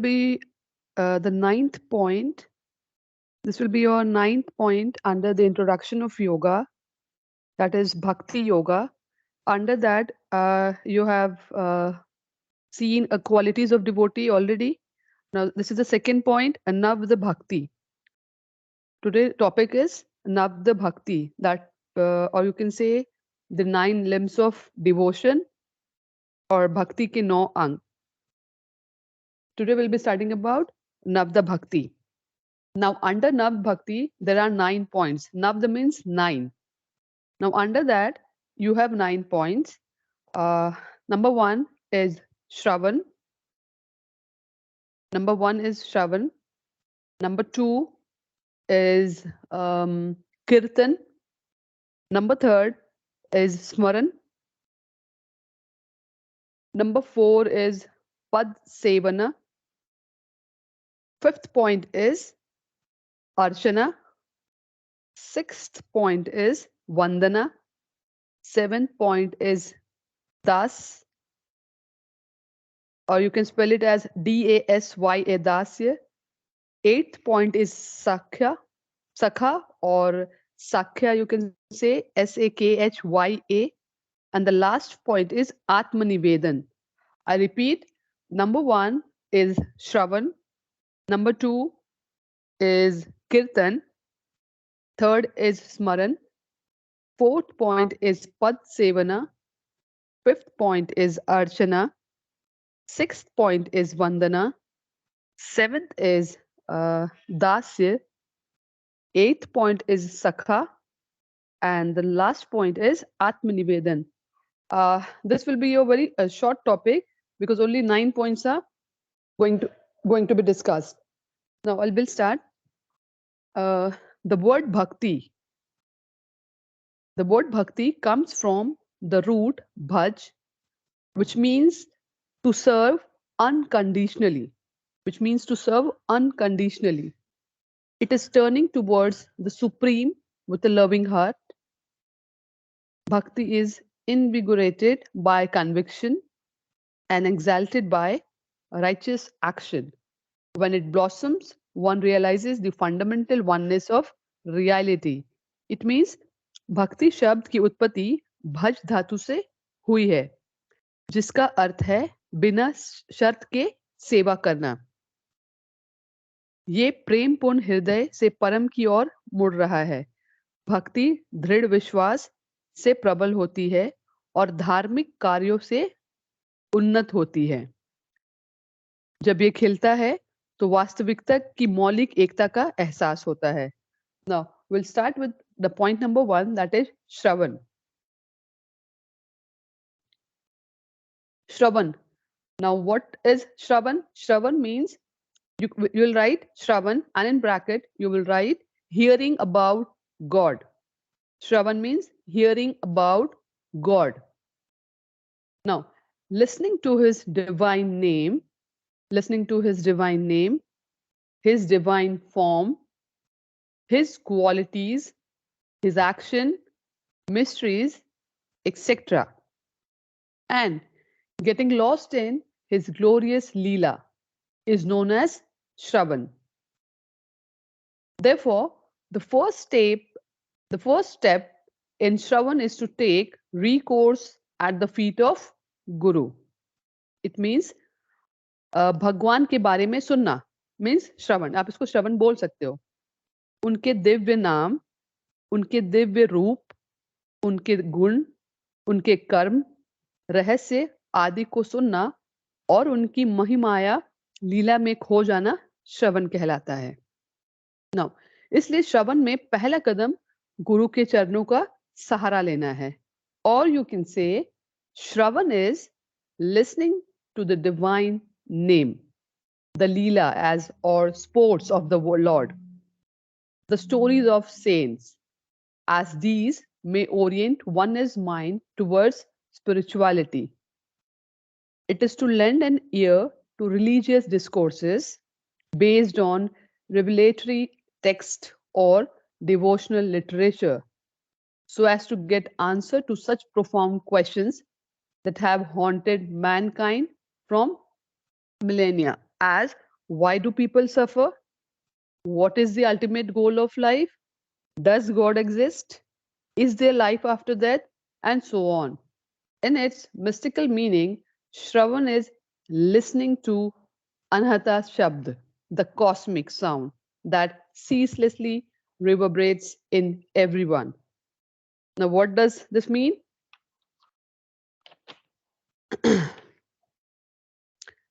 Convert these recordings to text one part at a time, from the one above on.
be the ninth point. This will be your ninth point under the introduction of yoga, that is Bhakti Yoga. Under that, you have seen qualities of devotee already. Now, this is the second point, Navda Bhakti. Today topic is Navda Bhakti, that, or you can say the 9 limbs of devotion or Bhakti ke 9 ang. Today we'll be studying about Navda Bhakti. Now, under Nav Bhakti, there are 9 points. Navda means 9. Now, under that, you have 9 points. Number 1 is Shravan. Number 1 is Shravan. Number 2 is Kirtan. Number 3 is Smaran. Number 4 is Pad Sevana. 5th point is Archana. 6th point is Vandana. 7th point is Das, or you can spell it as D-A-S-Y-A, Dasya. 8th point is Sakha, or Sakhya, you can say S-A-K-H-Y-A. And the last point is Atmanivedan. I repeat, number 1 is Shravan. Number 2 is Kirtan. 3rd is Smaran. 4th point is Pad Sevana. 5th point is Archana. 6th point is Vandana. 7th is Dasya. 8th point is Sakha. And the last point is Atmanivedan. This will be your very short topic because only 9 points are going to be discussed. Now I will start. The word bhakti. The word bhakti comes from the root bhaj, which means to serve unconditionally. Which means to serve unconditionally. It is turning towards the Supreme with a loving heart. Bhakti is invigorated by conviction and exalted by righteous action. When it blossoms, one realizes the fundamental oneness of reality. It means भक्ति शब्द की उत्पत्ति भज धातु से हुई है, जिसका अर्थ है बिना शर्त के सेवा करना. ये प्रेमपूर्ण हृदय से परम की ओर मुड़ रहा है. भक्ति दृढ़ विश्वास से प्रबल होती है और धार्मिक कार्यों से उन्नत होती है. जब ये खिलता है तो वास्तविकता की मौलिक एकता का एहसास होता है. Now we'll start with the point number 1, that is Shravan. Shravan. Now what is Shravan? Shravan means you will write Shravan and in bracket you will write hearing about God. Shravan means hearing about God. Now, listening to his divine name, his divine form, his qualities, his action, mysteries, etc. And getting lost in his glorious Leela is known as Shravan. Therefore, the first step in Shravan is to take recourse at the feet of Guru. It means भगवान के बारे में सुनना means श्रवण. आप इसको श्रवण बोल सकते हो. उनके दिव्य नाम, उनके दिव्य रूप, उनके गुण, उनके कर्म, रहस्य आदि को सुनना और उनकी महिमाया लीला में खो जाना श्रवण कहलाता है. Now, इसलिए श्रवण में पहला कदम गुरु के चरणों का सहारा लेना है. Or you can say Shravan is listening to the divine name, the Leela as or sports of the Lord, the stories of saints, as these may orient one's mind towards spirituality. It is to lend an ear to religious discourses based on revelatory text or devotional literature, so as to get answer to such profound questions that have haunted mankind from millennia, as Why do people suffer? What is the ultimate goal of life? Does God exist? Is there life after death? And so on. In its mystical meaning, Shravan is listening to Anhata Shabd, the cosmic sound that ceaselessly reverberates in everyone. Now, what does this mean?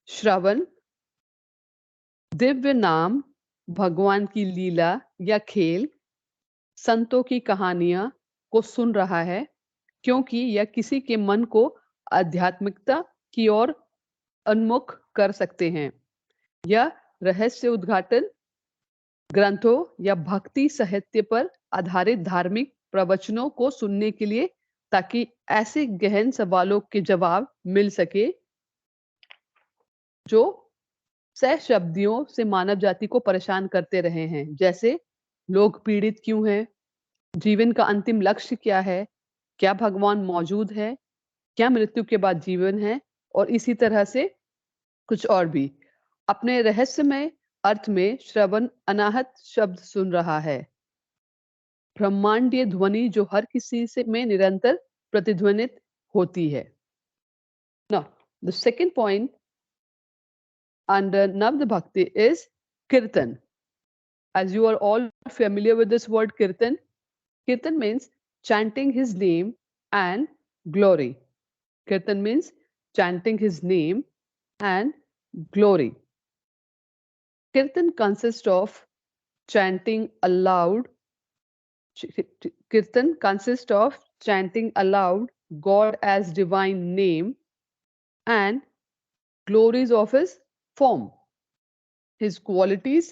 श्रवण दिव्य नाम, भगवान की लीला या खेल, संतों की कहानियां को सुन रहा है, क्योंकि यह किसी के मन को आध्यात्मिकता की ओर उन्मुख कर सकते हैं। यह रहस्य उद्घाटन ग्रंथों या भक्ति साहित्य पर आधारित धार्मिक प्रवचनों को सुनने के लिए, ताकि ऐसे गहन सवालों के जवाब मिल सके जो सहस्राब्दियों से मानव जाति को परेशान करते रहे हैं। जैसे लोग पीड़ित क्यों हैं, जीवन का अंतिम लक्ष्य क्या है, क्या भगवान मौजूद है, क्या मृत्यु के बाद जीवन है, और इसी तरह से कुछ और भी। अपने रहस्यमय अर्थ में श्रवण अनाहत शब्द सुन रहा है, ब्रह्मांडीय ध्वनि जो हर किसी से में निरंतर प्रतिध्वनित होती है। Now, the second point under Navda Bhakti is Kirtan. As you are all familiar with this word Kirtan, Kirtan means chanting his name and glory. Kirtan means chanting his name and glory. Kirtan consists of chanting aloud. Kirtan consists of chanting aloud God as divine name and glories of his form, his qualities,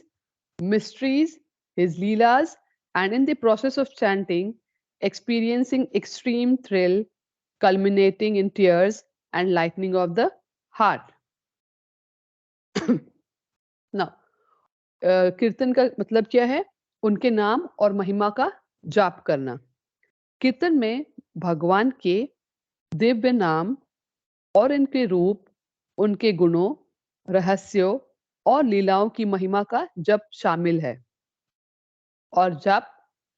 mysteries, his leelas, and in the process of chanting, experiencing extreme thrill, culminating in tears and lightening of the heart. Now, कीर्तन का मतलब क्या है? उनके नाम और महिमा का जाप करना। कीर्तन में भगवान के दिव्य नाम और इनके रूप, उनके गुणों, रहस्यों और लीलाओं की महिमा का जप शामिल है। और जप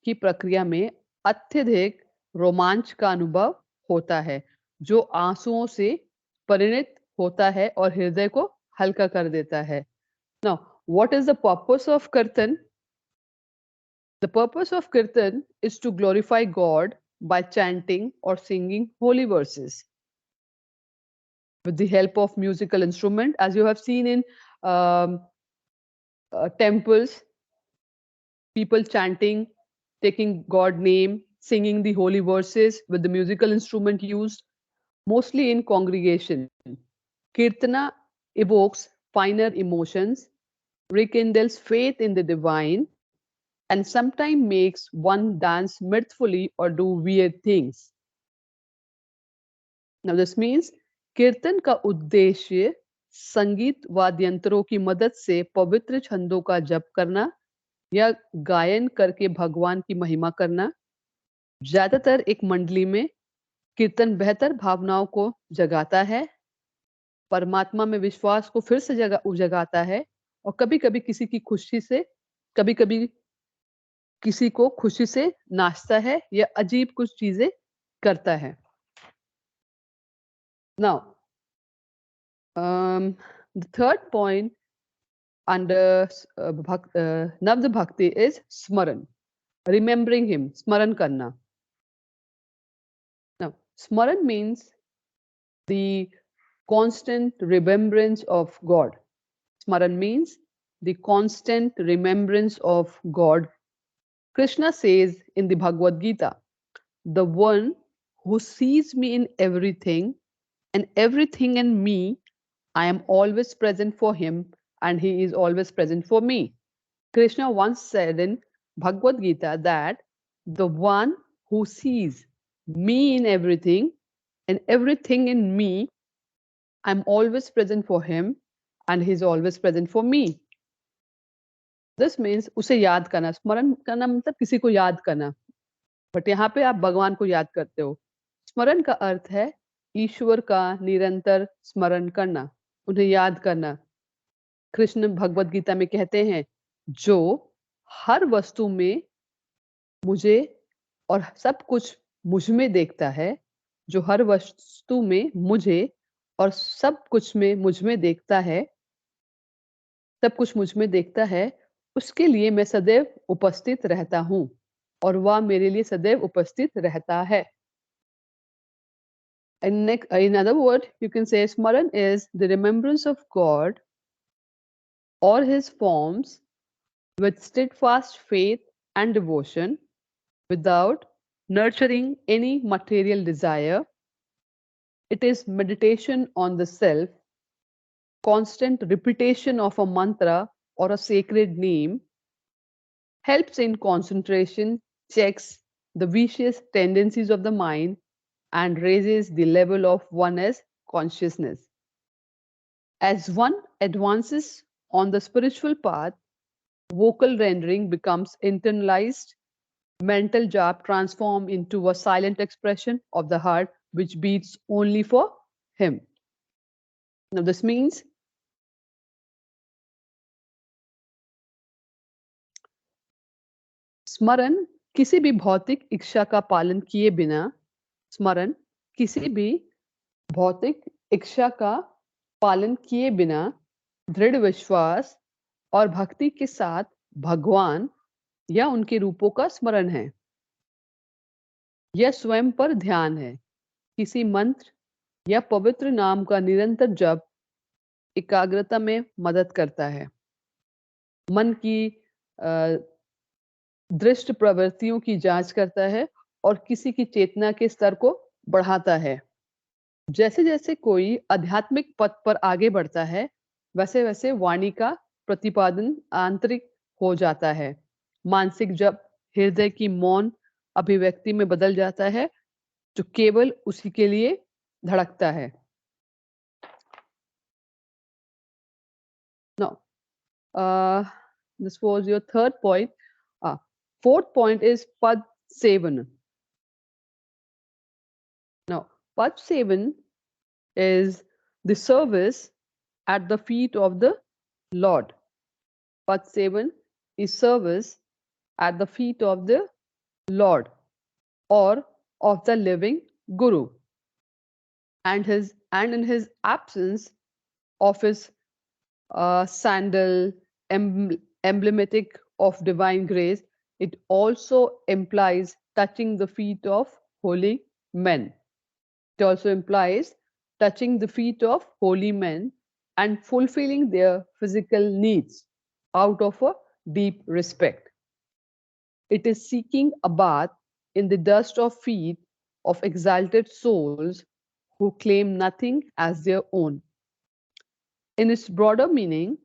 की प्रक्रिया में अत्यधिक रोमांच का अनुभव होता है, जो आंसुओं से परिणित होता है और हृदय को हल्का कर देता है। Now, what is the purpose of Kirtan? The purpose of Kirtan is to glorify God by chanting or singing holy verses with the help of musical instrument, as you have seen in temples, people chanting, taking God name, singing the holy verses with the musical instrument used, mostly in congregation. Kirtana evokes finer emotions, rekindles faith in the divine, and sometimes makes one dance mirthfully or do weird things. Now this means कीर्तन का उद्देश्य संगीत वाद्यंत्रों की मदद से पवित्र छंदों का जप करना या गायन करके भगवान की महिमा करना। ज्यादातर एक मंडली में कीर्तन बेहतर भावनाओं को जगाता है, परमात्मा में विश्वास को फिर से जगाता है, और कभी-कभी किसी की खुशी से, कभी-कभी किसी को खुशी से नाचता है या अजीब कुछ चीजें करता है। Now, the third point under Navda Bhakti is Smaran, remembering him, Smaran karna. Now, Smaran means the constant remembrance of God. Smaran means the constant remembrance of God. Krishna says in the Bhagavad Gita, the one who sees me in everything and everything in me, I am always present for him and he is always present for me. Krishna once said in Bhagavad Gita that the one who sees me in everything and everything in me, I'm always present for him and he's always present for me. This means उसे याद करना, स्मरण करना मतलब किसी को याद करना, बट यहाँ पे आप भगवान को याद करते हो। स्मरण का अर्थ है ईश्वर का निरंतर स्मरण करना, उन्हें याद करना। कृष्ण भगवत गीता में कहते हैं, जो हर वस्तु में मुझे और सब कुछ मुझ में देखता है, जो हर वस्तु में मुझे और सब कुछ में मुझ में देखता है, सब कुछ मुझ में देखता है, उसके लिए मैं सदैव उपस्थित रहता हूँ और वह मेरे लिए सदैव उपस्थित रहता है. In other words, you can say Smaran is the remembrance of God or his forms with steadfast faith and devotion without nurturing any material desire. It is meditation on the self, constant repetition of a mantra or a sacred name, helps in concentration, checks the vicious tendencies of the mind, and raises the level of one's consciousness. As one advances on the spiritual path, vocal rendering becomes internalized, mental jap transforms into a silent expression of the heart which beats only for him. Now, this means स्मरण किसी भी भौतिक इच्छा का पालन किए बिना स्मरण किसी भी भौतिक इच्छा का पालन किए बिना दृढ़ विश्वास और भक्ति के साथ भगवान या उनके रूपों का स्मरण है. यह स्वयं पर ध्यान है. किसी मंत्र या पवित्र नाम का निरंतर जप एकाग्रता में मदद करता है. मन की दृष्ट प्रवृत्तियों की जांच करता है और किसी की चेतना के स्तर को बढ़ाता है. जैसे जैसे कोई आध्यात्मिक पथ पर आगे बढ़ता है, वैसे वैसे वाणी का प्रतिपादन आंतरिक हो जाता है. मानसिक जप हृदय की मौन अभिव्यक्ति में बदल जाता है, जो केवल उसी के लिए धड़कता है. Now, this was your third point. Fourth point is Pad Sevan. Now, Pad Sevan is the service at the feet of the Lord. Pad Sevan is service at the feet of the Lord or of the living Guru. And in his absence of his sandal emblematic of divine grace, it also implies touching the feet of holy men. It also implies touching the feet of holy men and fulfilling their physical needs out of a deep respect. It is seeking a bath in the dust of feet of exalted souls who claim nothing as their own. In its broader meaning,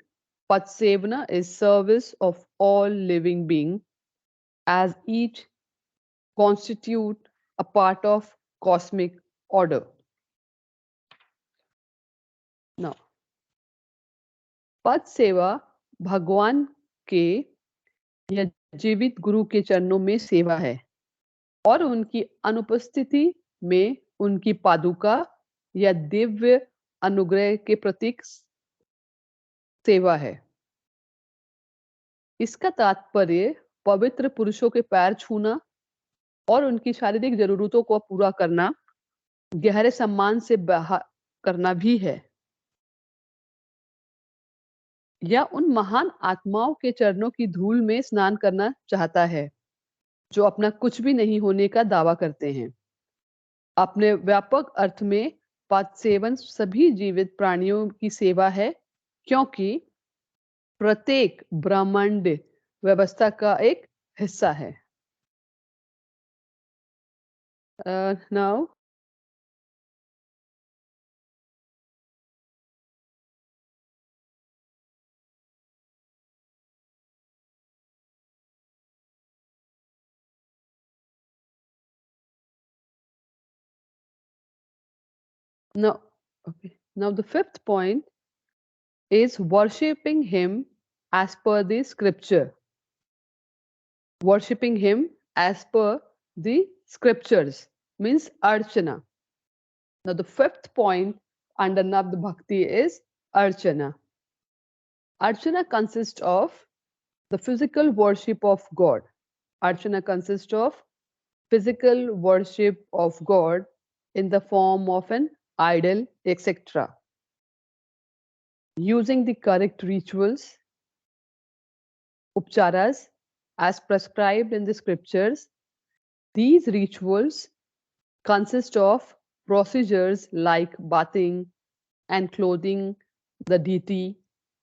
Patsevana is service of all living beings, as each constitute a part of cosmic order. Now, पद सेवा भगवान के या जीवित गुरु के चरणों में सेवा है और उनकी अनुपस्थिति में उनकी पादुका या दिव्य अनुग्रह के प्रतीक सेवा है. इसका तात्पर्य पवित्र पुरुषों के पैर छूना और उनकी शारीरिक जरूरतों को पूरा करना गहरे सम्मान से करना भी है, या उन महान आत्माओं के चरणों की धूल में स्नान करना चाहता है जो अपना कुछ भी नहीं होने का दावा करते हैं. अपने व्यापक अर्थ में पद सेवन सभी जीवित प्राणियों की सेवा है, क्योंकि प्रत्येक ब्रह्मांड व्यवस्था का एक हिस्सा है. Now, now the fifth point is worshipping him as per the scripture. Worshipping him as per the scriptures means archana. Now the fifth point under Nabd Bhakti is archana. Archana consists of the physical worship of God. Archana consists of physical worship of God in the form of an idol, etc. Using the correct rituals, upcharas, as prescribed in the scriptures, these rituals consist of procedures like bathing and clothing the deity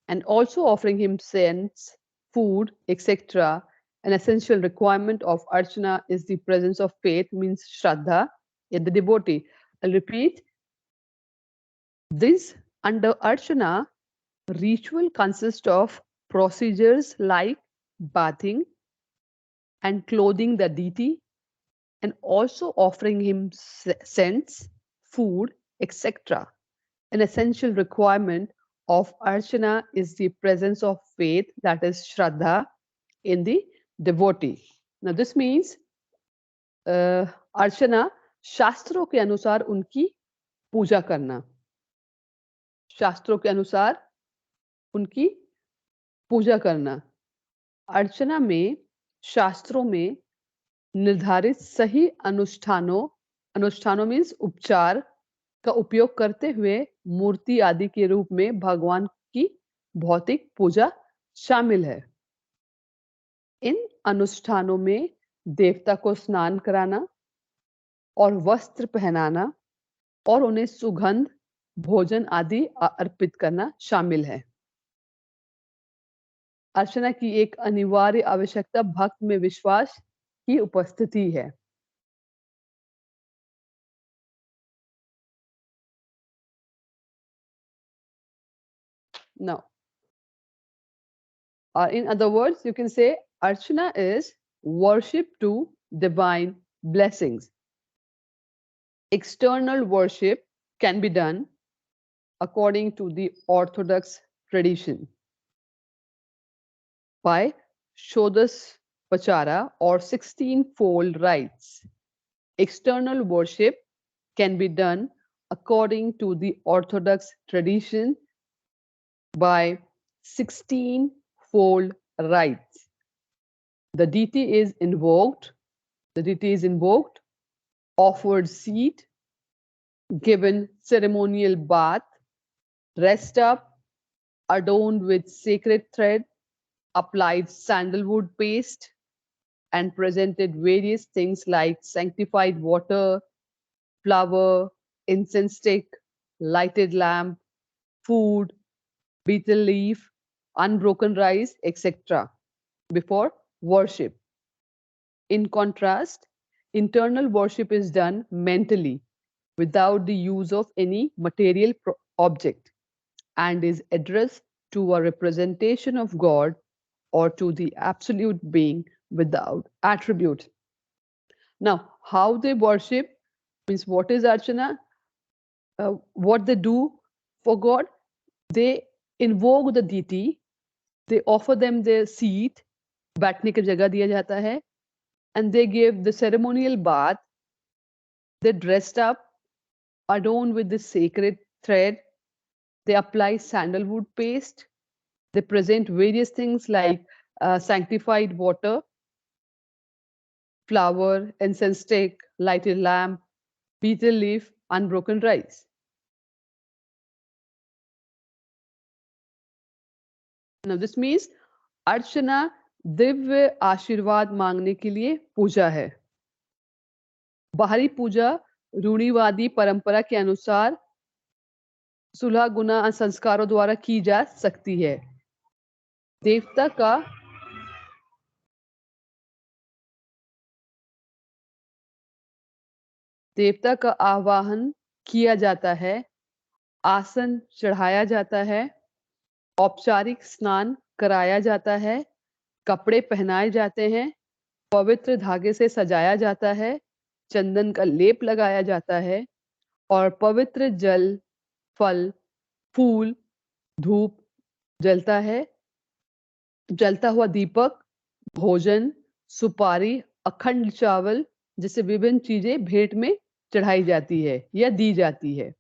and also offering him scents, food, etc. An essential requirement of archana is the presence of faith, means shraddha, in the devotee. I'll repeat, this under archana, ritual consists of procedures like bathing and clothing the deity and also offering him scents, food, etc. An essential requirement of archana is the presence of faith, that is shraddha, in the devotee. Now this means अर्चना शास्त्रों के अनुसार उनकी पूजा करना, शास्त्रों के अनुसार उनकी पूजा करना। अर्चना में शास्त्रों में निर्धारित सही अनुष्ठानों मीन्स उपचार का उपयोग करते हुए मूर्ति आदि के रूप में भगवान की भौतिक पूजा शामिल है। इन अनुष्ठानों में देवता को स्नान कराना और वस्त्र पहनाना और उन्हें सुगंध, भोजन आदि अर्पित करना शामिल है। अर्चना की एक अनिवार्य आवश्यकता भक्त में विश्वास की उपस्थिति है। Now, in other words, you can say archana is worship to divine blessings. External worship can be done according to the orthodox tradition by Shodas Pachara or 16-fold rites. External worship can be done according to the orthodox tradition by 16-fold rites. The deity is invoked, offered seed, given ceremonial bath, dressed up, adorned with sacred thread, applied sandalwood paste, and presented various things like sanctified water, flower, incense stick, lighted lamp, food, betel leaf, unbroken rice, etc. before worship. In contrast, internal worship is done mentally without the use of any material object and is addressed to a representation of God or to the absolute being without attribute. Now, how they worship means what is archana? What they do for God? They invoke the deity, they offer them their seat, बैठने की जगह दिया जाता है, and they give the ceremonial bath, they dressed up, adorned with the sacred thread, they apply sandalwood paste, they present various things like sanctified water, flower, incense stick, lighted lamp, betel leaf, unbroken rice. Now this means अर्चना दिव्य आशीर्वाद मांगने के लिए पूजा है। बाहरी पूजा रूढ़िवादी परंपरा के अनुसार सुलह गुना संस्कारों द्वारा की जा सकती है। देवता का आवाहन किया जाता है, आसन चढ़ाया जाता है, औपचारिक स्नान कराया जाता है, कपड़े पहनाए जाते हैं, पवित्र धागे से सजाया जाता है, चंदन का लेप लगाया जाता है और पवित्र जल, फल, फूल, धूप जलता है, जलता हुआ दीपक, भोजन, सुपारी, अखंड चावल जैसे विभिन्न चीजें भेंट में चढ़ाई जाती है या दी जाती है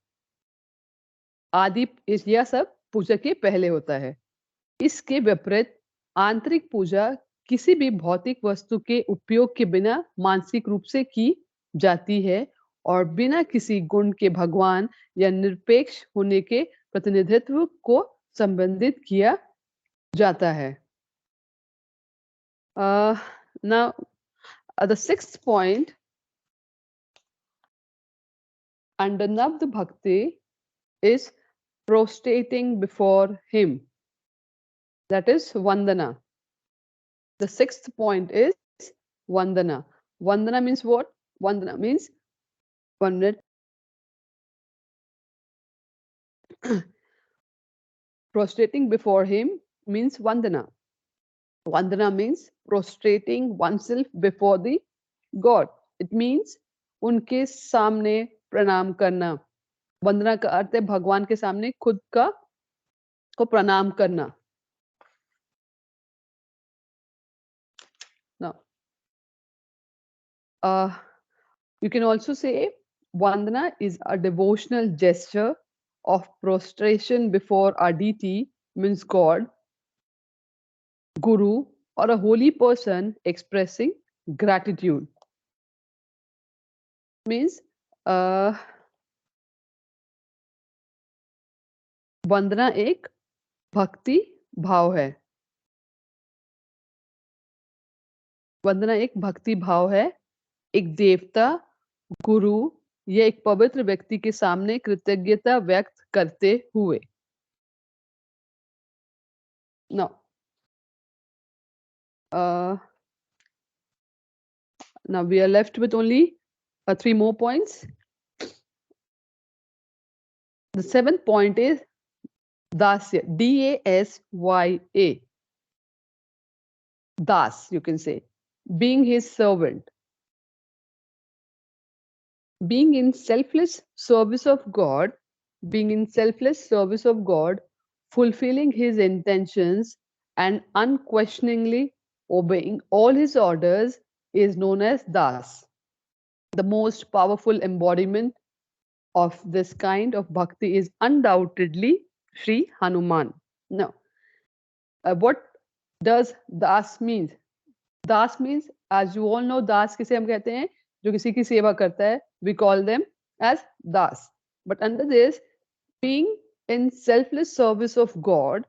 आदि। यह सब पूजा के पहले होता है। इसके विपरीत आंतरिक पूजा किसी भी भौतिक वस्तु के उपयोग के बिना मानसिक रूप से की जाती है और बिना किसी गुण के भगवान या निरपेक्ष होने के प्रतिनिधित्व को संबंधित किया जाता है. Now, the sixth point under Navd Bhakti is prostrating before him. That is Vandana. The sixth point is Vandana. Vandana means what? Vandana means 1 minute. Prostrating before him means Vandana. Vandana means prostrating oneself before the God. It means उनके सामने प्रणाम करना. वंदना का अर्थ है भगवान के सामने खुद को प्रणाम करना. Now, you can also say Vandana is a devotional gesture of prostration before a deity, means God, Guru, or a holy person expressing gratitude. Means वंदना एक भक्ति भाव है. वंदना एक भक्ति भाव है एक देवता, गुरु या एक पवित्र व्यक्ति के सामने कृतज्ञता व्यक्त करते हुए. Now, now we are left with only 3 more points. The seventh point is Dasya, D-A-S-Y-A. Das, you can say, being his servant. Being in selfless service of God, fulfilling his intentions and unquestioningly obeying all his orders is known as Das. The most powerful embodiment of this kind of bhakti is undoubtedly Sri Hanuman. Now, what does Das mean? Das means, as you all know, Das किसे हम कहते हैं? जो किसी की सेवा करता है. We call them as Das. But under this, being in selfless service of God,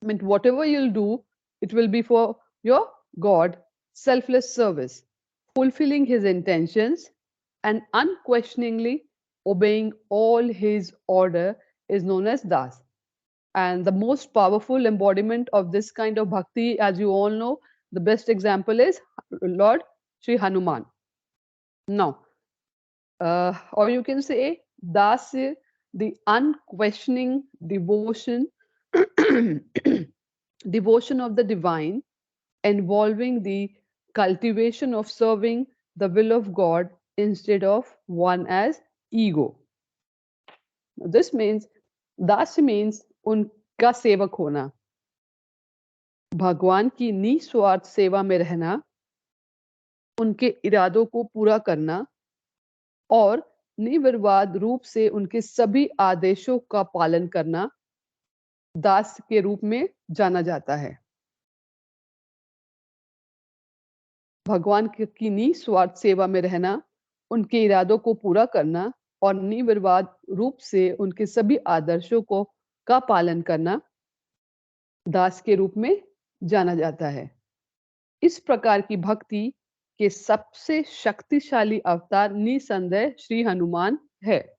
I mean, whatever you'll do, it will be for your God, selfless service, fulfilling his intentions and unquestioningly obeying all his order is known as Das. And the most powerful embodiment of this kind of bhakti, as you all know, the best example is Lord Sri Hanuman. Now, or you can say Das, the unquestioning devotion, devotion of the divine, involving the cultivation of serving the will of God instead of one as ego. This means Das means उनका सेवक होना, भगवान की निस्वार्थ सेवा में रहना, उनके इरादों को पूरा करना और निर्विवाद रूप से उनके सभी आदेशों का पालन करना दास के रूप में जाना जाता है. भगवान की निस्वार्थ सेवा में रहना, उनके इरादों को पूरा करना और निर्विवाद रूप से उनके सभी आदर्शों का पालन करना दास के रूप में जाना जाता है. इस प्रकार की भक्ति के सबसे शक्तिशाली अवतार निसंदेह श्री हनुमान है.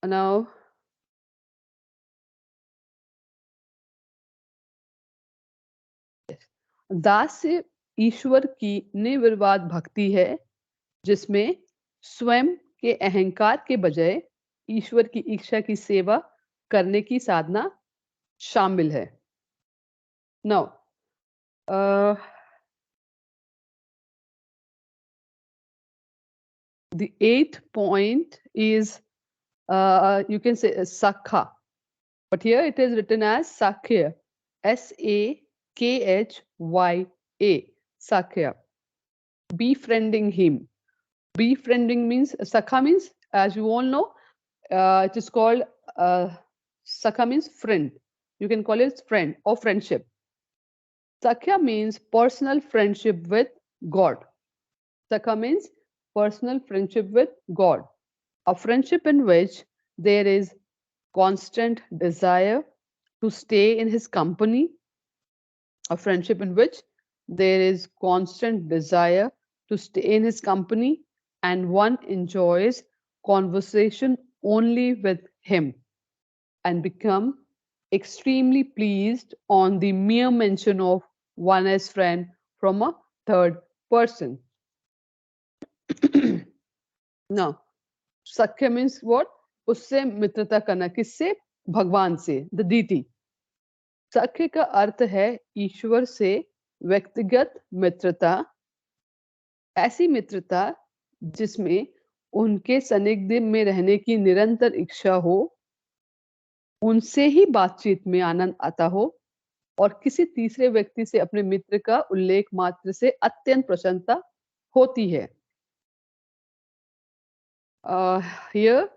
Now, दास ईश्वर की निर्विवाद भक्ति है जिसमें स्वयं के अहंकार के बजाय ईश्वर की इच्छा की सेवा करने की साधना शामिल है. Now, the eighth point is you can say Sakha, but here it is written as Sakhya, S-A-K-H-Y-A, Sakhya, befriending him. Befriending means, Sakha means, as you all know, it is called Sakha means friend. You can call it friend or friendship. Sakhya means personal friendship with God. Sakha means personal friendship with God. A friendship in which there is constant desire to stay in his company. A friendship in which there is constant desire to stay in his company and one enjoys conversation only with him and become extremely pleased on the mere mention of one as friend from a third person. Now, Sakhya means what? उससे मित्रता करना किससे? भगवान से, the DT. सख्य का अर्थ है ईश्वर से व्यक्तिगत मित्रता, ऐसी मित्रता जिसमें उनके सानिध्य में रहने की निरंतर इच्छा हो, उनसे ही बातचीत में आनंद आता हो और किसी तीसरे व्यक्ति से अपने मित्र का उल्लेख मात्र से अत्यंत प्रसन्नता होती है. Here,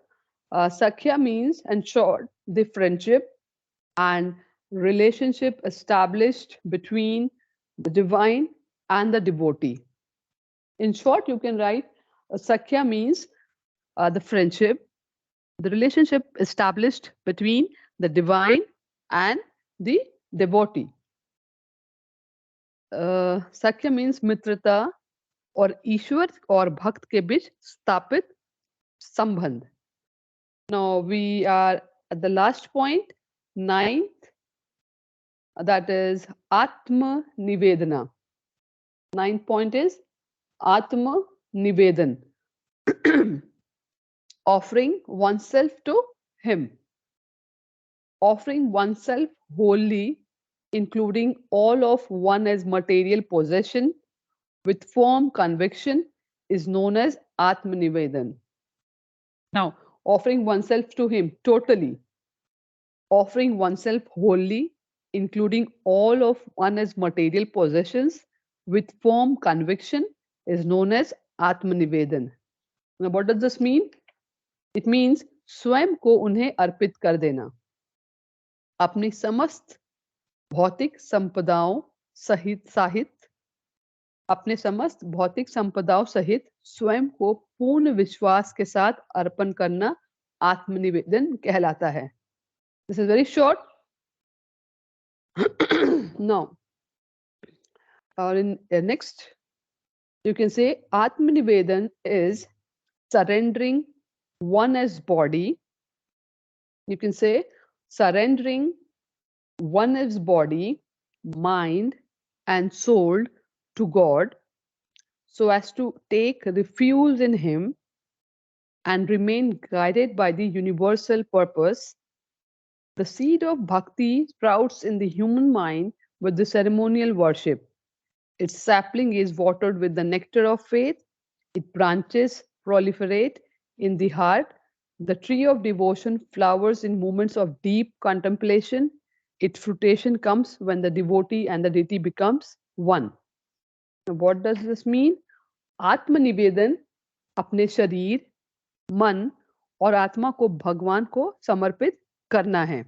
Sakhya means, in short, the friendship and relationship established between the divine and the devotee. In short, you can write Sakhya means the friendship, the relationship established between the divine and the devotee. Sakhya means मित्रता और ईश्वर और भक्त के बीच स्थापित संबंध. Now we are at the last point, ninth, that is Atma Nivedana. Ninth point is Atma Nivedan, offering oneself to him. Offering oneself wholly, including all of one as material possession, with firm conviction, is known as Atma Nivedan. Now, offering oneself to him totally, offering oneself wholly, including all of one as material possessions, with firm conviction, is known as Atmanivedan. Now, what does this mean? It means स्वयं को उन्हें अर्पित कर देना, अपनी समस्त भौतिक संपदाओं सहित अपने समस्त भौतिक संपदाओं सहित स्वयं को पूर्ण विश्वास के साथ अर्पण करना आत्मनिवेदन कहलाता है. This is very short. Now, next, you can say Atmanivedan is surrendering one as body. You can say surrendering one as body, mind, and soul to God, so as to take refuge in Him and remain guided by the universal purpose. The seed of bhakti sprouts in the human mind with the ceremonial worship. Its sapling is watered with the nectar of faith. Its branches proliferate in the heart. The tree of devotion flowers in moments of deep contemplation. Its fruition comes when the devotee and the deity becomes one. Now, what does this mean? आत्मनिवेदन अपने शरीर, मन और आत्मा को भगवान को समर्पित करना है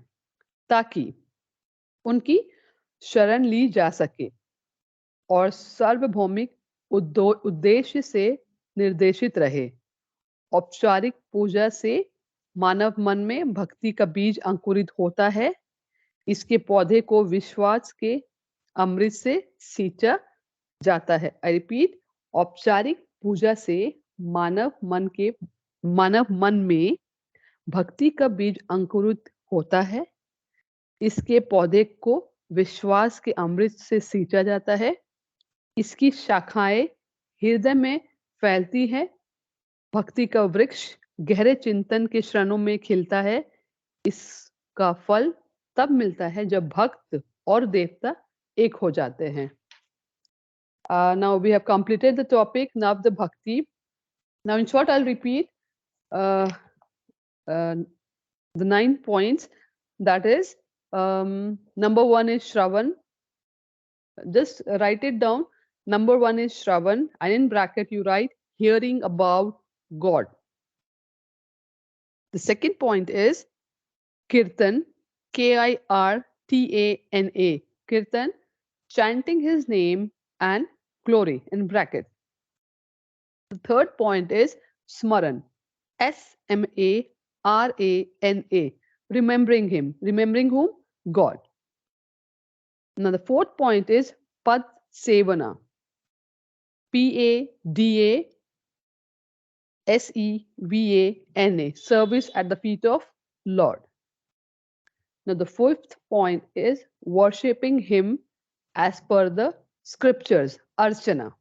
ताकि उनकी शरण ली जा सके और सार्वभौमिक उद्देश्य से निर्देशित रहे. औपचारिक पूजा से मानव मन में भक्ति का बीज अंकुरित होता है. इसके पौधे को विश्वास के अमृत से सींचा जाता है. आई रिपीट, औपचारिक पूजा से मानव मन में भक्ति का बीज अंकुरित होता है. इसके पौधे को विश्वास के अमृत से सींचा जाता है. इसकी शाखाएं हृदय में फैलती है. भक्ति का वृक्ष गहरे चिंतन के क्षणों में खिलता है. इसका फल तब मिलता है जब भक्त और देवता एक हो जाते हैं. Now we have completed the topic Nav the Bhakti. Now in short I'll repeat the 9 points. That is, number 1 is Shravan. Just write it down. Number 1 is Shravan, and in bracket you write hearing about God. The second point is Kirtan. Kirtana, Kirtan, chanting his name and glory in bracket. The third point is Smaran, Smarana, remembering him. Remembering whom? God. Now the fourth point is Pad Sevana, Padvana, service at the feet of Lord. Now the fifth point is worshipping him as per the scriptures, Archana.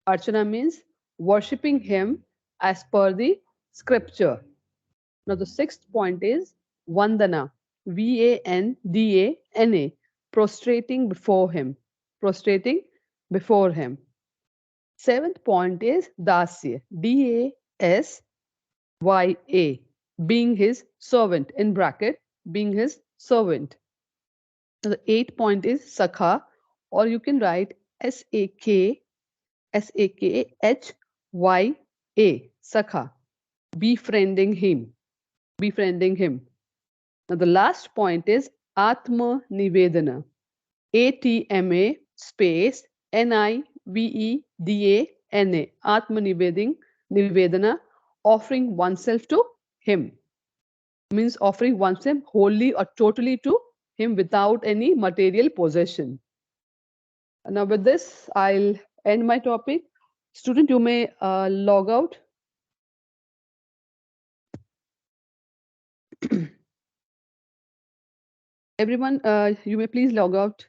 Archana means worshipping him as per the scripture. Now the sixth point is Vandana, Vandana, prostrating before him. Prostrating before him. Seventh point is Dasya, Dasya, being his servant, in bracket, being his servant. The eighth point is Sakha, or you can write Sakhya, Sakha, befriending him, befriending him. Now the last point is Atma Nivedana, Atma space Nivedana, Atma Nivedana, offering oneself to him. Means offering oneself wholly or totally to him without any material possession. Now with this, I'll end my topic. Student, you may log out. Everyone, you may please log out.